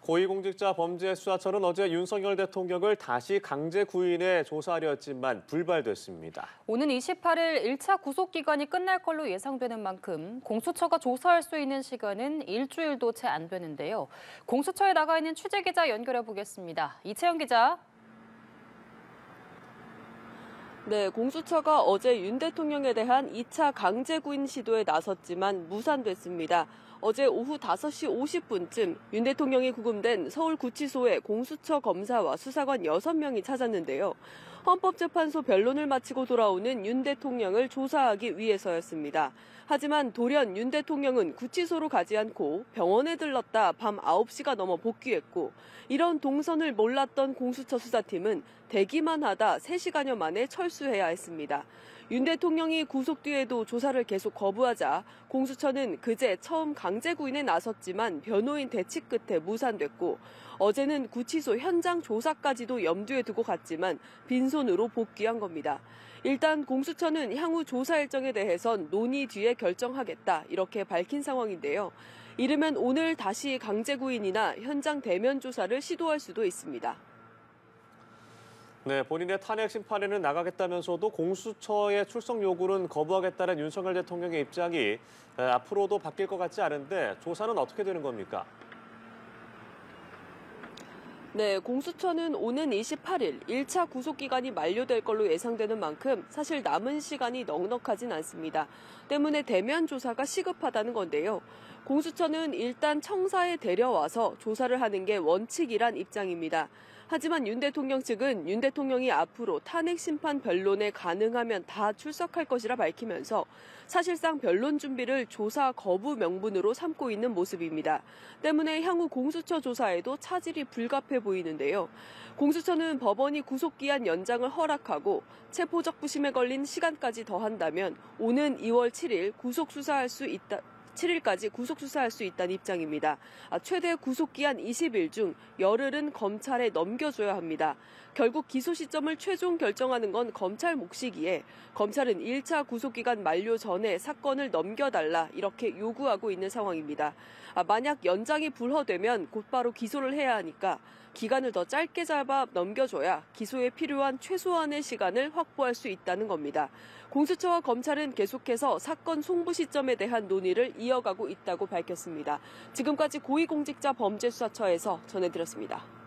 고위공직자 범죄수사처는 어제 윤석열 대통령을 다시 강제 구인해 조사하려 했지만 불발됐습니다. 오는 28일 1차 구속기간이 끝날 걸로 예상되는 만큼 공수처가 조사할 수 있는 시간은 일주일도 채 안 되는데요. 공수처에 나가 있는 취재기자 연결해 보겠습니다. 이채영 기자. 네, 공수처가 어제 윤 대통령에 대한 2차 강제 구인 시도에 나섰지만 무산됐습니다. 어제 오후 5시 50분쯤 윤 대통령이 구금된 서울구치소에 공수처 검사와 수사관 6명이 찾았는데요. 헌법재판소 변론을 마치고 돌아오는 윤 대통령을 조사하기 위해서였습니다. 하지만 돌연 윤 대통령은 구치소로 가지 않고 병원에 들렀다 밤 9시가 넘어 복귀했고, 이런 동선을 몰랐던 공수처 수사팀은 대기만 하다 3시간여 만에 철수해야 했습니다. 윤 대통령이 구속 뒤에도 조사를 계속 거부하자 공수처는 그제 처음 강제 구인에 나섰지만 변호인 대치 끝에 무산됐고, 어제는 구치소 현장 조사까지도 염두에 두고 갔지만 빈손으로 복귀한 겁니다. 일단 공수처는 향후 조사 일정에 대해선 논의 뒤에 결정하겠다, 이렇게 밝힌 상황인데요. 이르면 오늘 다시 강제 구인이나 현장 대면 조사를 시도할 수도 있습니다. 네, 본인의 탄핵 심판에는 나가겠다면서도 공수처의 출석 요구는 거부하겠다는 윤석열 대통령의 입장이 앞으로도 바뀔 것 같지 않은데 조사는 어떻게 되는 겁니까? 네, 공수처는 오는 28일 1차 구속기간이 만료될 걸로 예상되는 만큼 사실 남은 시간이 넉넉하진 않습니다. 때문에 대면 조사가 시급하다는 건데요. 공수처는 일단 청사에 데려와서 조사를 하는 게 원칙이란 입장입니다. 하지만 윤 대통령 측은 윤 대통령이 앞으로 탄핵 심판 변론에 가능하면 다 출석할 것이라 밝히면서 사실상 변론 준비를 조사 거부 명분으로 삼고 있는 모습입니다. 때문에 향후 공수처 조사에도 차질이 불가피해 보이는데요. 공수처는 법원이 구속기한 연장을 허락하고 체포적 부심에 걸린 시간까지 더한다면 오는 2월 7일7일까지 구속수사할 수 있다는 입장입니다. 최대 구속기한 20일 중 열흘은 검찰에 넘겨줘야 합니다. 결국 기소 시점을 최종 결정하는 건 검찰 몫이기에 검찰은 1차 구속기간 만료 전에 사건을 넘겨달라, 이렇게 요구하고 있는 상황입니다. 만약 연장이 불허되면 곧바로 기소를 해야 하니까 기간을 더 짧게 잡아 넘겨줘야 기소에 필요한 최소한의 시간을 확보할 수 있다는 겁니다. 공수처와 검찰은 계속해서 사건 송부 시점에 대한 논의를 이어가고 있다고 밝혔습니다. 지금까지 고위공직자 범죄수사처에서 전해드렸습니다.